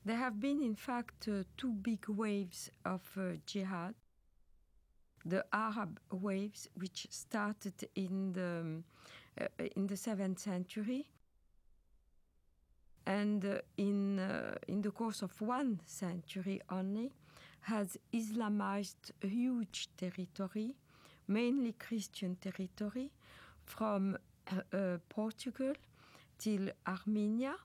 There have been, in fact, two big waves of jihad. The Arab waves, which started in the 7th century, and in the course of 1 century only, has Islamized a huge territory, mainly Christian territory, from Portugal till Armenia.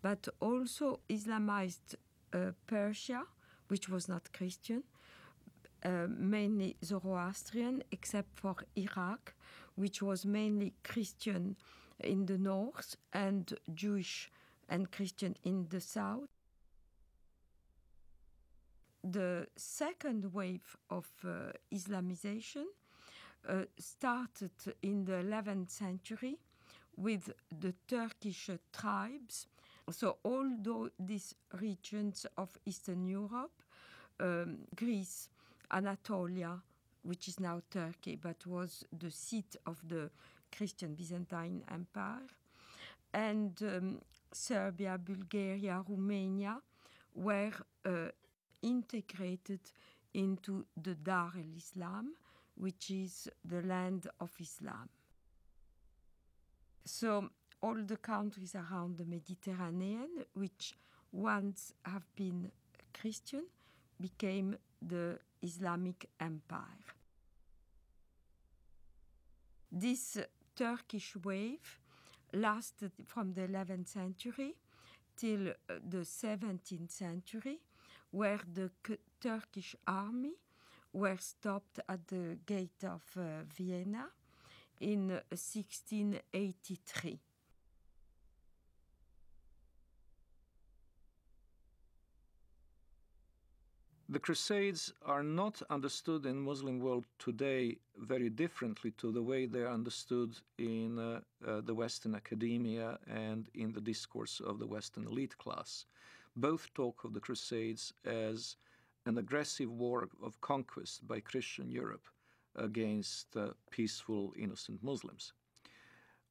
But also Islamized Persia, which was not Christian, mainly Zoroastrian, except for Iraq, which was mainly Christian in the north and Jewish and Christian in the south. The second wave of Islamization started in the 11th century with the Turkish tribes. So all these regions of Eastern Europe, Greece, Anatolia, which is now Turkey, but was the seat of the Christian Byzantine Empire, and Serbia, Bulgaria, Romania were integrated into the Dar el-Islam, which is the land of Islam. So all the countries around the Mediterranean, which once have been Christian, became the Islamic Empire. This Turkish wave lasted from the 11th century till the 17th century, where the Turkish army were stopped at the gate of Vienna in 1683. The Crusades are not understood in the Muslim world today very differently to the way they are understood in the Western academia and in the discourse of the Western elite class. Both talk of the Crusades as an aggressive war of conquest by Christian Europe against peaceful, innocent Muslims.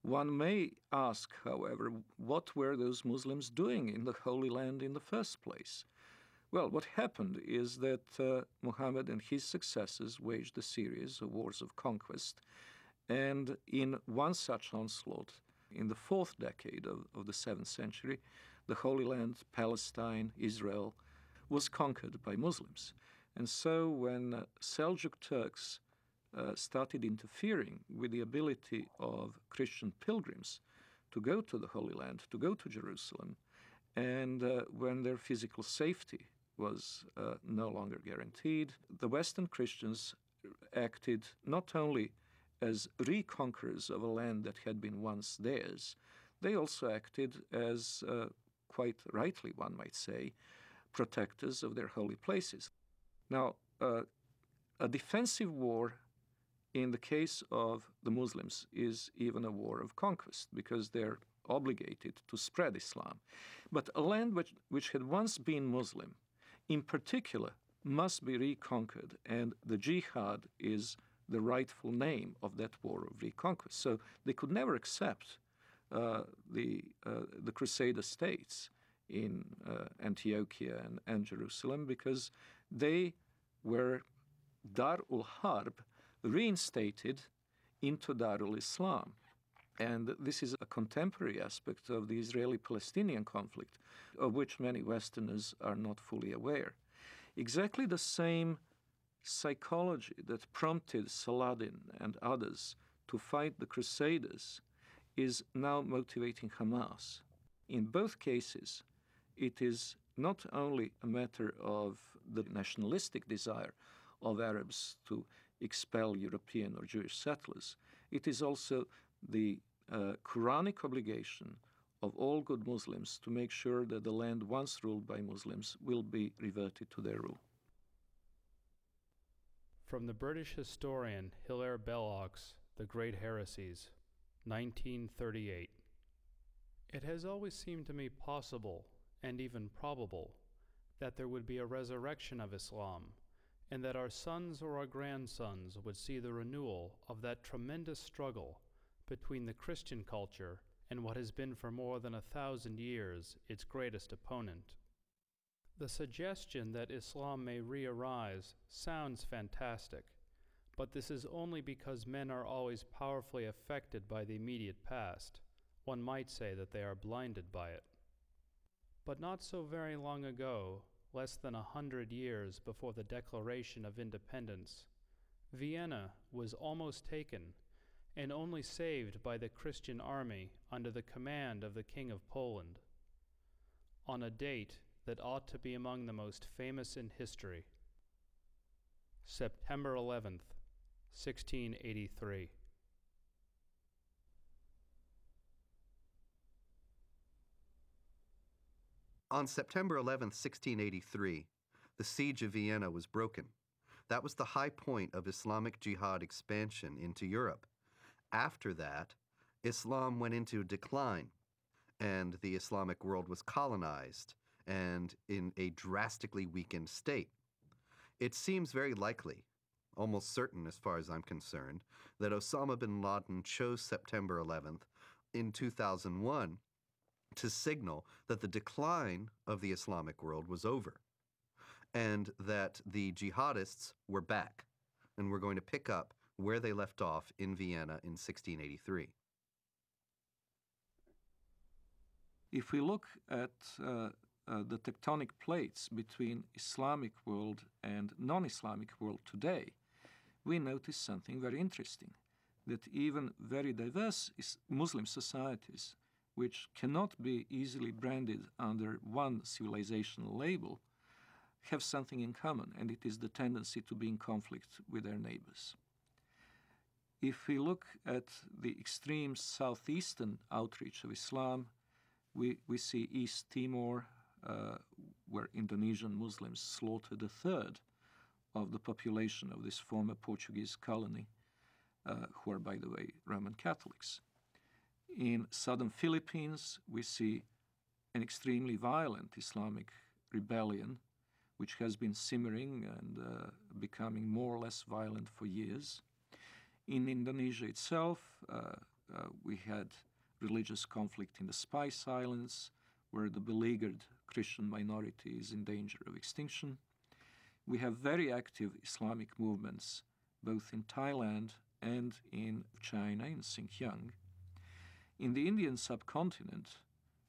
One may ask, however, what were those Muslims doing in the Holy Land in the first place? Well, what happened is that Muhammad and his successors waged a series of wars of conquest, and in one such onslaught, in the 4th decade of the 7th century, the Holy Land, Palestine, Israel, was conquered by Muslims. And so when Seljuk Turks started interfering with the ability of Christian pilgrims to go to the Holy Land, to go to Jerusalem, and when their physical safety was no longer guaranteed, the Western Christians acted not only as reconquerors of a land that had been once theirs, they also acted as, quite rightly one might say, protectors of their holy places. Now, a defensive war in the case of the Muslims is even a war of conquest because they're obligated to spread Islam. But a land which had once been Muslim, in particular, must be reconquered, and the jihad is the rightful name of that war of reconquest. So they could never accept the Crusader states in Antiochia and Jerusalem because they were Dar ul-Harb reinstated into Dar ul-Islam. And this is a contemporary aspect of the Israeli-Palestinian conflict, of which many Westerners are not fully aware. Exactly the same psychology that prompted Saladin and others to fight the Crusaders is now motivating Hamas. In both cases, it is not only a matter of the nationalistic desire of Arabs to expel European or Jewish settlers, it is also the Quranic obligation of all good Muslims to make sure that the land once ruled by Muslims will be reverted to their rule. From the British historian Hilaire Belloc's The Great Heresies, 1938. It has always seemed to me possible, and even probable, that there would be a resurrection of Islam, and that our sons or our grandsons would see the renewal of that tremendous struggle between the Christian culture and what has been for more than 1,000 years its greatest opponent. The suggestion that Islam may re-arise sounds fantastic, but this is only because men are always powerfully affected by the immediate past. One might say that they are blinded by it. But not so very long ago, less than 100 years before the Declaration of Independence, Vienna was almost taken, and only saved by the Christian army under the command of the King of Poland, on a date that ought to be among the most famous in history. September 11th, 1683. On September 11th, 1683, the siege of Vienna was broken. That was the high point of Islamic Jihad expansion into Europe. After that, Islam went into decline, and the Islamic world was colonized and in a drastically weakened state. It seems very likely, almost certain as far as I'm concerned, that Osama bin Laden chose September 11th in 2001 to signal that the decline of the Islamic world was over and that the jihadists were back and were going to pick up where they left off in Vienna in 1683. If we look at the tectonic plates between Islamic world and non-Islamic world today, we notice something very interesting, that even very diverse Muslim societies, which cannot be easily branded under one civilizational label, have something in common, and it is the tendency to be in conflict with their neighbors. If we look at the extreme southeastern outreach of Islam, we see East Timor, where Indonesian Muslims slaughtered a third of the population of this former Portuguese colony, who are, by the way, Roman Catholics. In southern Philippines, we see an extremely violent Islamic rebellion, which has been simmering and becoming more or less violent for years. In Indonesia itself, we had religious conflict in the Spice Islands, where the beleaguered Christian minority is in danger of extinction. We have very active Islamic movements, both in Thailand and in China, in Xinjiang. In the Indian subcontinent,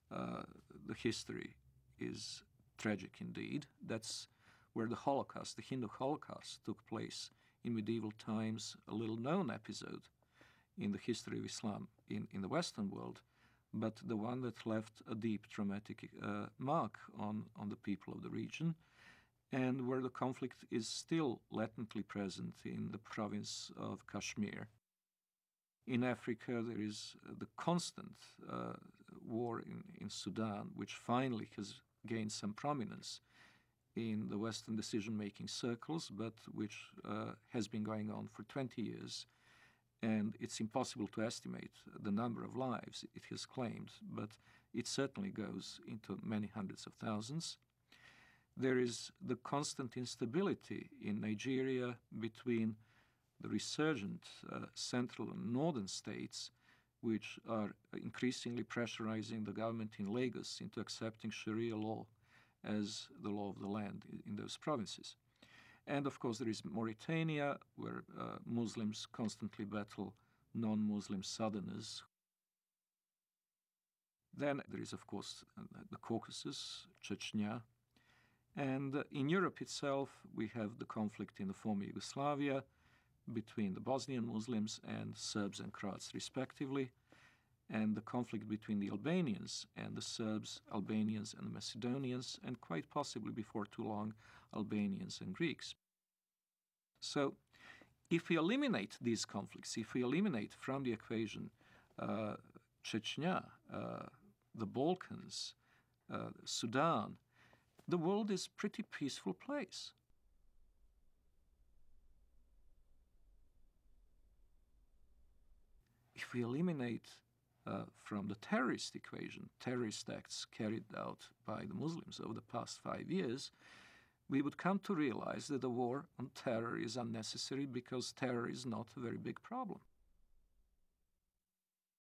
the history is tragic indeed. That's where the Holocaust, the Hindu Holocaust, took place in medieval times, a little-known episode in the history of Islam in the Western world, but the one that left a deep traumatic mark on the people of the region, and where the conflict is still latently present in the province of Kashmir. In Africa, there is the constant war in Sudan, which finally has gained some prominence in the Western decision-making circles, but which has been going on for 20 years. And it's impossible to estimate the number of lives it has claimed, but it certainly goes into many hundreds of thousands. There is the constant instability in Nigeria between the resurgent central and northern states, which are increasingly pressurizing the government in Lagos into accepting Sharia law as the law of the land in those provinces. And of course, there is Mauritania, where Muslims constantly battle non-Muslim southerners. Then there is, of course, the Caucasus, Chechnya. And in Europe itself, we have the conflict in the former Yugoslavia between the Bosnian Muslims and Serbs and Croats, respectively, and the conflict between the Albanians and the Serbs, Albanians and the Macedonians, and quite possibly before too long, Albanians and Greeks. So if we eliminate these conflicts, if we eliminate from the equation Chechnya, the Balkans, Sudan, the world is a pretty peaceful place. If we eliminate from the terrorist equation, terrorist acts carried out by the Muslims over the past 5 years, we would come to realize that the war on terror is unnecessary because terror is not a very big problem.